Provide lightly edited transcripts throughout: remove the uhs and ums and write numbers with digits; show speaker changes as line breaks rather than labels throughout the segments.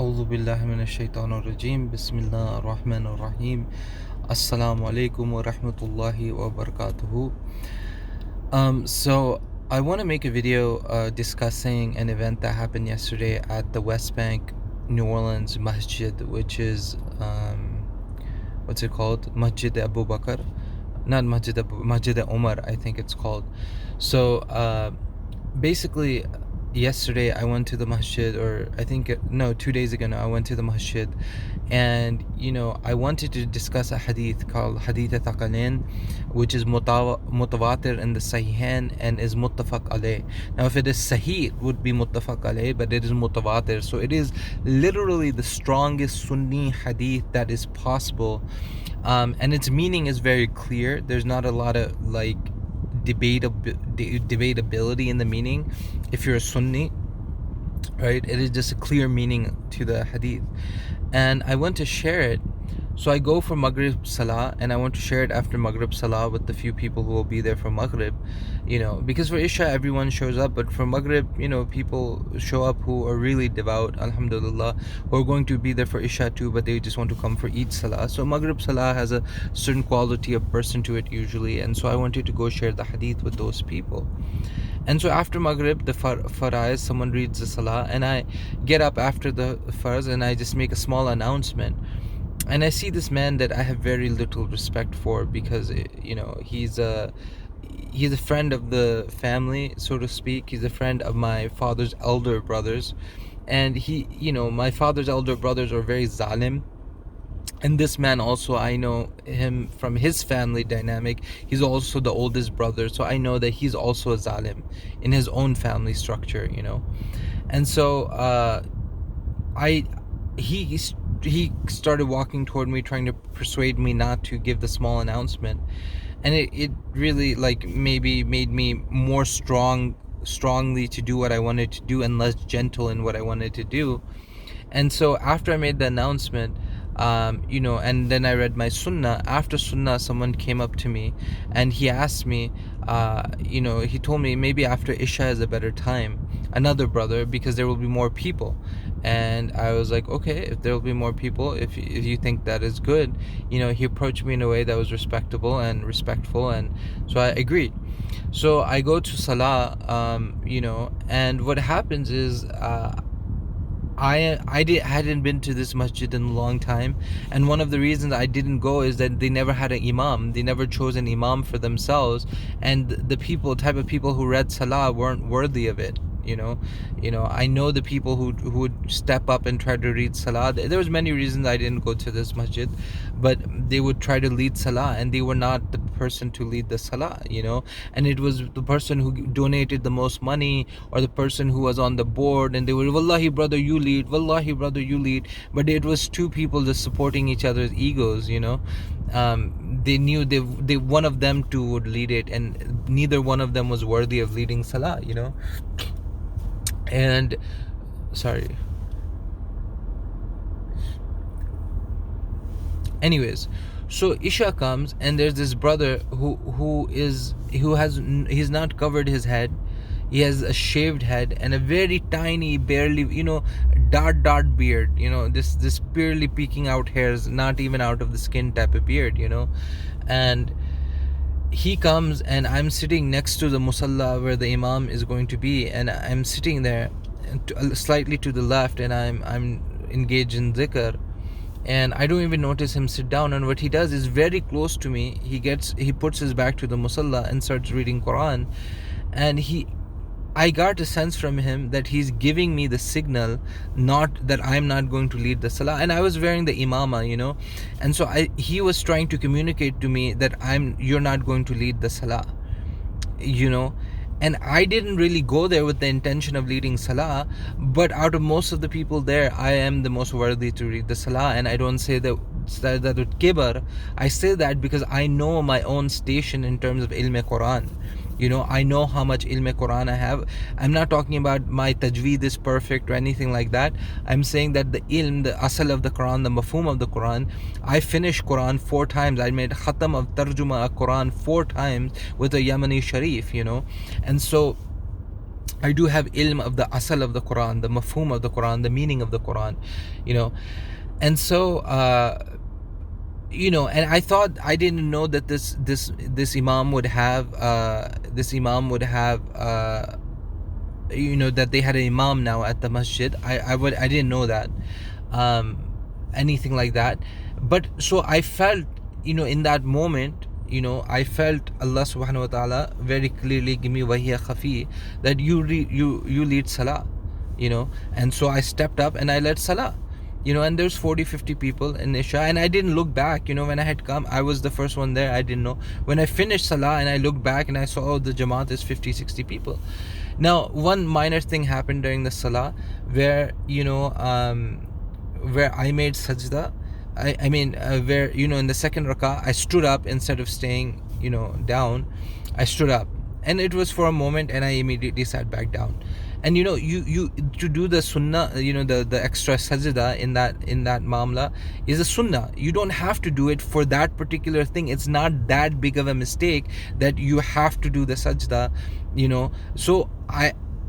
أعوذ بالله من الشيطان الرجيم بسم الله الرحمن الرحيم Assalamu alaikum wa rahmatullahi wa barakatuhu. So I want to make a video discussing an event that happened yesterday at the Westbank, New Orleans Masjid, which is what's it called? Masjid-e-Abu Bakr, not Masjid-e-Umar, I think it's called. So basically, yesterday I went to the masjid, or I think no, 2 days ago now I went to the masjid, and I wanted to discuss a hadith called Hadith Thaqalain, which is mutawatir in the Sahihain and is muttafaq alayh. Now if it is Sahih, it would be muttafaq alayh, but it is mutawatir, so it is literally the strongest Sunni hadith that is possible, and its meaning is very clear. There's not a lot of debatability in the meaning if you're a Sunni, right? It is just a clear meaning to the hadith, and I want to share it. So I go for Maghrib Salah, and I want to share it after Maghrib Salah with the few people who will be there for Maghrib, because for Isha everyone shows up, but for Maghrib, people show up who are really devout, alhamdulillah, who are going to be there for Isha too, but they just want to come for Eid Salah. So Maghrib Salah has a certain quality of person to it usually, and so I wanted to go share the hadith with those people. And so after Maghrib, the Faraiz, someone reads the Salah, and I get up after the Farz and I just make a small announcement. And I see this man that I have very little respect for, because he's a friend of the family, so to speak. He's a friend of my father's elder brothers, and my father's elder brothers are very zalim. And this man also, I know him from his family dynamic. He's also the oldest brother, so I know that he's also a zalim in his own family structure, And so he started walking toward me, trying to persuade me not to give the small announcement, and it really maybe made me more strongly to do what I wanted to do, and less gentle in what I wanted to do. And so after I made the announcement, and then I read my sunnah. After sunnah, someone came up to me and he asked me, he told me maybe after Isha is a better time, another brother, because there will be more people. And I was like, okay, if there will be more people, if you think that is good, he approached me in a way that was respectable and respectful, and so I agreed. So I go to Salah, and what happens is, I hadn't been to this masjid in a long time, and one of the reasons I didn't go is that they never had an imam. They never chose an imam for themselves, and the type of people who read Salah weren't worthy of it. I know the people who would step up and try to read Salah. There was many reasons I didn't go to this masjid, but they would try to lead Salah, and they were not the person to lead the Salah, and it was the person who donated the most money, or the person who was on the board, and they were, wallahi brother you lead, wallahi brother you lead, but it was two people just supporting each other's egos. They knew they one of them two would lead it, and neither one of them was worthy of leading Salah, and sorry. Anyways, so Isha comes, and there's this brother he's not covered his head. He has a shaved head and a very tiny, barely, dart beard, this barely peeking out hairs, not even out of the skin type of beard, and he comes, and I'm sitting next to the musalla where the imam is going to be, and I'm sitting there slightly to the left, and I'm engaged in dhikr, and I don't even notice him sit down. And what he does is very close to me. He puts his back to the musalla and starts reading Quran, and I got a sense from him that he's giving me the signal, not that I'm not going to lead the Salah. And I was wearing the imama, and so he was trying to communicate to me that you're not going to lead the Salah, and I didn't really go there with the intention of leading Salah, but out of most of the people there, I am the most worthy to lead the Salah. And I don't say that with kibar. I say that because I know my own station in terms of ilm Quran. I know how much ilm Quran I have. I'm not talking about my tajweed is perfect or anything like that. I'm saying that the ilm, the asal of the Quran, the mafhum of the Quran, I finished Quran 4 times. I made khatam of tarjuma of Quran 4 times with a Yemeni Sharif, and so I do have ilm of the asal of the Quran, the mafhum of the Quran, the meaning of the Quran, you know. And so and I thought, I didn't know that this imam would have that they had an imam now at the masjid. I didn't know that, um anything like that. But so I felt, in that moment, I felt Allah subhanahu wa ta'ala very clearly give me wahiya khafi, that you lead salah, and so I stepped up and I led salah, and there's 40-50 people in Isha, and I didn't look back. When I had come, I was the first one there. I didn't know. When I finished salah and I looked back and I saw, oh, the jamaat is 50-60 people. Now, one minor thing happened during the salah where where I made sajda. I mean, where, in the second rakah, I stood up instead of staying, down. I stood up, and it was for a moment, and I immediately sat back down. And you to do the sunnah, the extra sajda in that mamla is a sunnah. You don't have to do it for that particular thing. It's not that big of a mistake that you have to do the sajda, so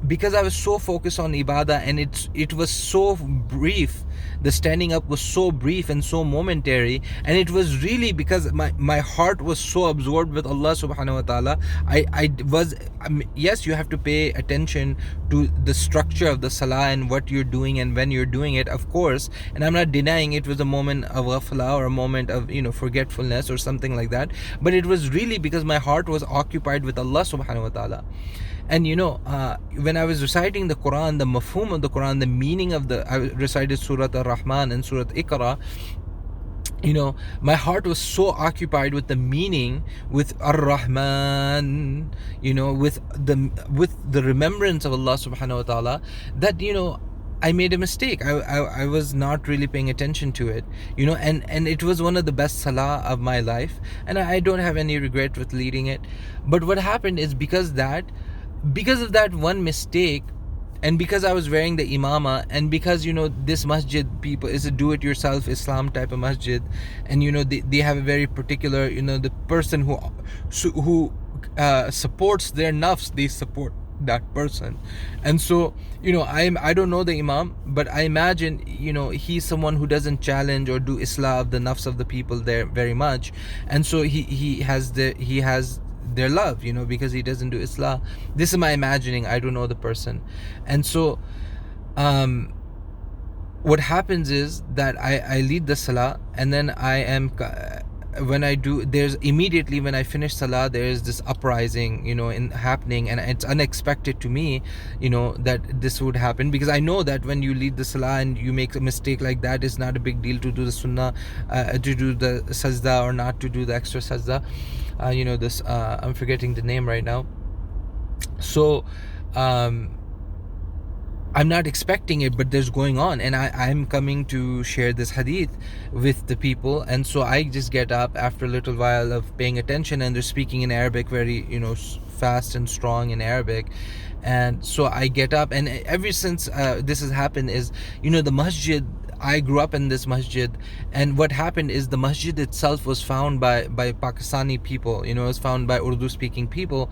because I was so focused on ibadah, and it was so brief, the standing up was so brief and so momentary, and it was really because my heart was so absorbed with Allah subhanahu wa ta'ala. Yes, you have to pay attention to the structure of the salah and what you're doing and when you're doing it, of course, and I'm not denying it was a moment of ghafla or a moment of forgetfulness or something like that, but it was really because my heart was occupied with Allah subhanahu wa ta'ala. And when I was reciting the Quran, the mafhum of the Quran, the meaning of I recited Surah Ar-Rahman and Surah Iqra, my heart was so occupied with the meaning, with Ar-Rahman, with the remembrance of Allah subhanahu wa ta'ala, that I made a mistake. I was not really paying attention to it, and it was one of the best salah of my life, and I don't have any regret with leading it. But what happened is, because of that one mistake, and because I was wearing the imama, and because this masjid people is a do-it-yourself Islam type of masjid, and they have a very particular, the person who supports their nafs, they support that person. And so I don't know the imam, but I imagine he's someone who doesn't challenge or do islah of the nafs of the people there very much, and so he has their love, because he doesn't do islah. This is my imagining, I don't know the person. And so what happens is that I lead the salah, and then there's immediately when I finish salah, there's this uprising happening, and it's unexpected to me that this would happen, because I know that when you lead the salah and you make a mistake like that, it's not a big deal to do the sunnah, to do the sajda or not to do the extra sajda. I'm forgetting the name right now. So I'm not expecting it, but there's going on, and I'm coming to share this hadith with the people. And so I just get up after a little while of paying attention, and they're speaking in Arabic, very fast and strong in Arabic. And so I get up, and ever since this has happened is the masjid, I grew up in this masjid, and what happened is the masjid itself was found by Pakistani people. It was found by Urdu speaking people,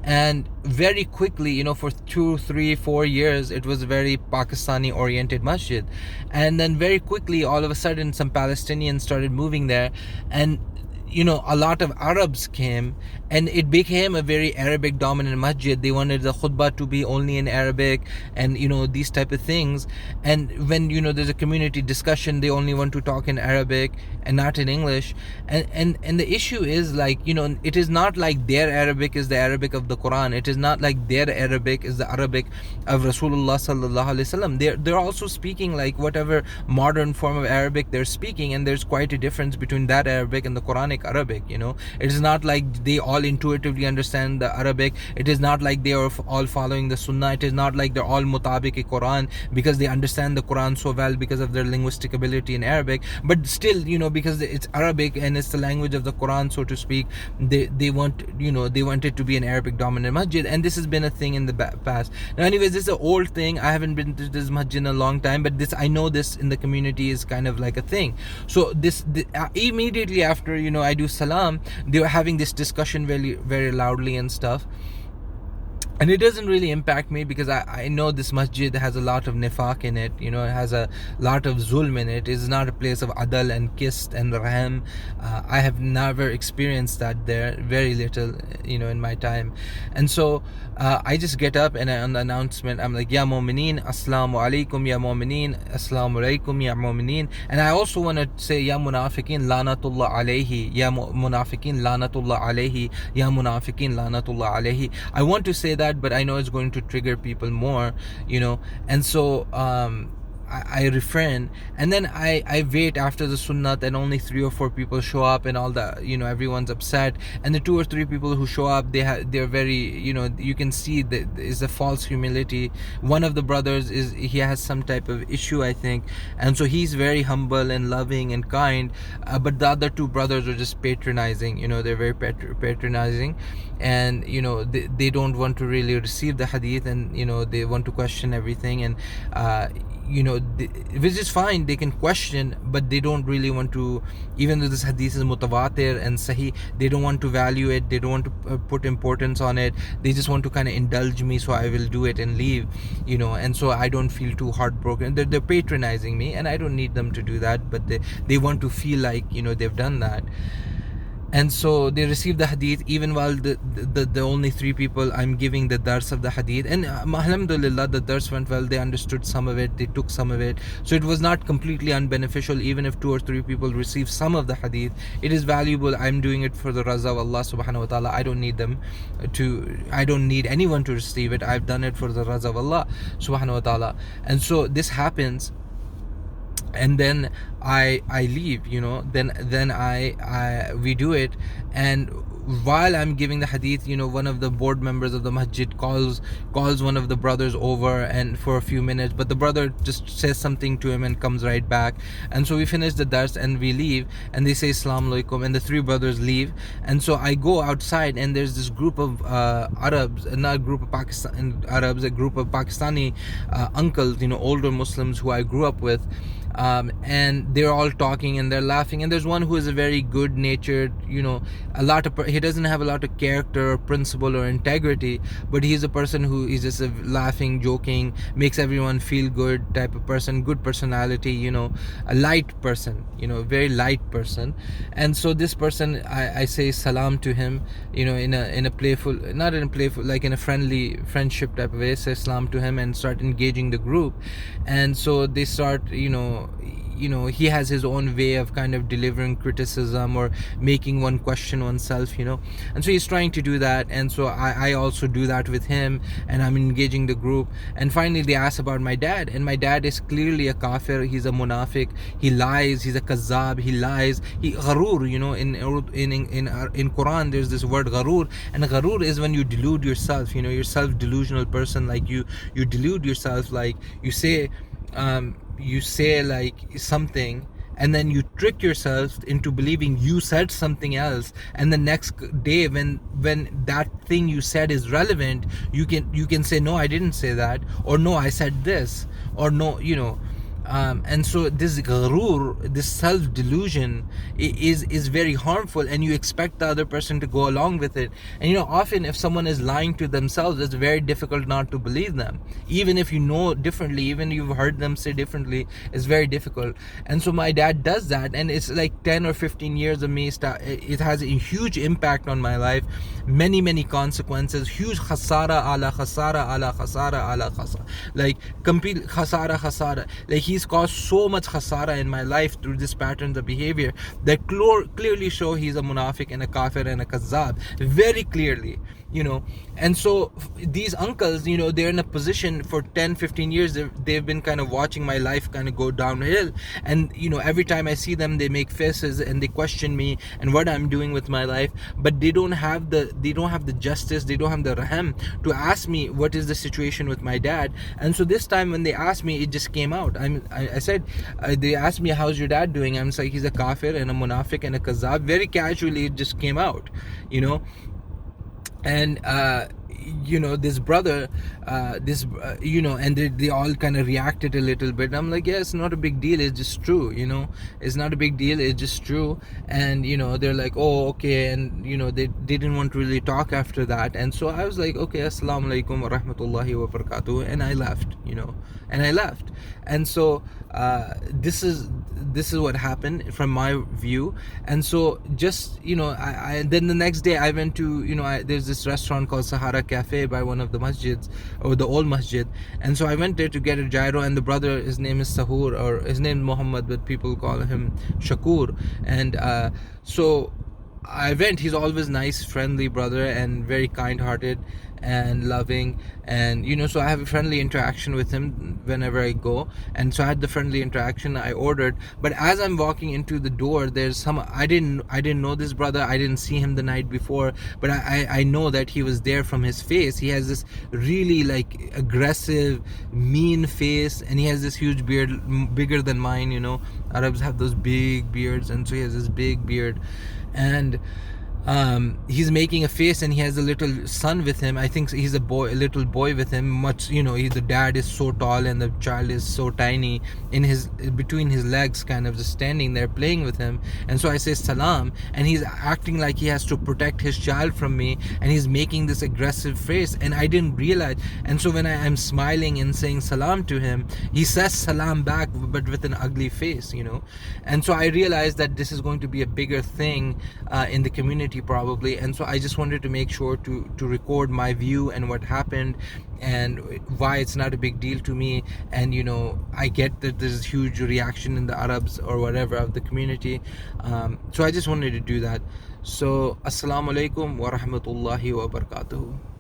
and very quickly, for 2, 3, 4 years, it was a very Pakistani oriented masjid. And then very quickly, all of a sudden, some Palestinians started moving there, and a lot of Arabs came, and it became a very Arabic dominant masjid. They wanted the khutbah to be only in Arabic, and these type of things. And when there's a community discussion, they only want to talk in Arabic and not in English. And the issue is, like, it is not like their Arabic is the Arabic of the Quran. It is not like their Arabic is the Arabic of Rasulullah sallallahu alaihi wasallam. They're also speaking like whatever modern form of Arabic they're speaking, and there's quite a difference between that Arabic and the Quranic Arabic. It is not like they all intuitively understand the Arabic. It is not like they are all following the Sunnah. It is not like they're all mutabiq-e-Quran because they understand the Quran so well because of their linguistic ability in Arabic. But still, because it's Arabic and it's the language of the Quran, so to speak, they want it to be an Arabic dominant masjid, and this has been a thing in the past. Now, anyways, this is an old thing. I haven't been to this masjid in a long time, but I know this in the community is kind of like a thing. So immediately after I do salam, they were having this discussion very, very loudly and stuff. and it doesn't really impact me because I know this masjid has a lot of nifaq in it. It has a lot of zulm in it. It's not a place of adal and kist and rahm. I have never experienced that there, very little, in my time. And so I just get up, and on the announcement I'm like, ya mu'mineen, assalamu alaikum, ya mu'mineen, assalamu alaikum, ya mu'mineen. And I also want to say, ya munafiqeen lanatullah alayhi, ya munafiqeen lanatullah alayhi, ya munafiqeen lanatullah alayhi. I want to say that, but I know it's going to trigger people more, and so I refrain, and then I wait after the sunnat, and only 3 or 4 people show up, and all the, everyone's upset, and the 2 or 3 people who show up, they're very, you can see that is a false humility. One of the brothers he has some type of issue, I think, and so he's very humble and loving and kind, but the other 2 brothers are just patronizing. They're very patronizing, and they don't want to really receive the hadith, and they want to question everything, and which is fine, they can question, but they don't really want to, even though this hadith is mutawatir and sahih, they don't want to value it, they don't want to put importance on it. They just want to kind of indulge me, so I will do it and leave, and so I don't feel too heartbroken. They're patronizing me, and I don't need them to do that, but they want to feel like they've done that. And so they received the hadith, even while the only 3 people I'm giving the dars of the hadith. And alhamdulillah, the dars went well. They understood some of it, they took some of it, so it was not completely unbeneficial. Even if 2 or 3 people receive some of the hadith, it is valuable. I'm doing it for the raza of Allah subhanahu wa ta'ala. I don't need anyone to receive it. I've done it for the raza of Allah subhanahu wa ta'ala. And so this happens, and then I leave, then I we do it. And while I'm giving the hadith, one of the board members of the masjid calls one of the brothers over, and for a few minutes, but the brother just says something to him and comes right back. And so we finish the dars and we leave, and they say assalamu alaikum, and the 3 brothers leave. And so I go outside, and there's this group of Arabs, not a group of Arabs, a group of Pakistani uncles, older Muslims who I grew up with. And they're all talking and they're laughing, and there's one who is a very good natured, he doesn't have a lot of character or principle or integrity, but he's a person who is just a laughing, joking, makes everyone feel good type of person, good personality, a light person, very light person. And so this person, I say salam to him, in a playful, not in a playful, like in a friendly friendship type of way, say salam to him and start engaging the group. And so they start, he has his own way of kind of delivering criticism or making one question oneself, and so he's trying to do that. And so I also do that with him, and I'm engaging the group. And finally they ask about my dad, and my dad is clearly a kafir. He's a munafiq, he lies, he's a kazzab, he lies, he gharur, in Quran there's this word gharur, and gharur is when you delude yourself, you're self-delusional person, like you delude yourself, like you say like something, and then you trick yourself into believing you said something else, and the next day when that thing you said is relevant, you can say, no, I didn't say that, or no, I said this, or no, and so this gharur, this self-delusion is very harmful, and you expect the other person to go along with it. And often if someone is lying to themselves, it's very difficult not to believe them, even if you know differently, even if you've heard them say differently, it's very difficult. And so my dad does that, and it's like 10 or 15 years of me, it has a huge impact on my life, many consequences, huge khasara ala khasara ala khasara ala khasara, like complete khasara, like he's caused so much khasara in my life through this patterns of behavior that clearly show he's a munafiq and a kafir and a kazzab, very clearly. And so these uncles, they're in a position for 10-15 years, they've been kind of watching my life kind of go downhill, and every time I see them, they make faces and they question me and what I'm doing with my life, but they don't have the justice, they don't have the rahm to ask me what is the situation with my dad. And so this time when they asked me, it just came out. I said, they asked me, how's your dad doing? I'm like, he's a kafir and a munafiq and a kazzab. Very casually it just came out, and this brother, and they all kind of reacted a little bit. I'm like, yeah, it's not a big deal, it's just true, it's not a big deal, it's just true. And they're like, oh, okay. And they didn't want to really talk after that. And so I was like, okay, assalamu alaikum wa rahmatullahi wa barakatuh, and I left. And so this is what happened from my view. And so just I then the next day I went to there's this restaurant called Sahara Cafe by one of the masjids, or the old masjid. And so I went there to get a gyro, and the brother, his name is Sahur, or his name is Muhammad, but people call him Shakur. And so I went. He's always nice, friendly brother, and very kind-hearted and loving. And so I have a friendly interaction with him whenever I go. And so I had the friendly interaction. I ordered, but as I'm walking into the door, there's some. I didn't know this brother. I didn't see him the night before, but I know that he was there from his face. He has this really like aggressive, mean face, and he has this huge beard, bigger than mine. Arabs have those big beards, and so he has this big beard. And he's making a face, and he has a little son with him. I think he's a little boy with him. The dad is so tall and the child is so tiny, between his legs, kind of just standing there playing with him. And so I say salam, and he's acting like he has to protect his child from me, and he's making this aggressive face, and I didn't realize. And so when I am smiling and saying salam to him, he says salam back, but with an ugly face. And so I realized that this is going to be a bigger thing in the community probably. And so I just wanted to make sure to record my view and what happened, and why it's not a big deal to me. And I get that there's huge reaction in the Arabs or whatever of the community, so I just wanted to do that. So assalamu alaikum wa rahmatullahi wa barakatuh.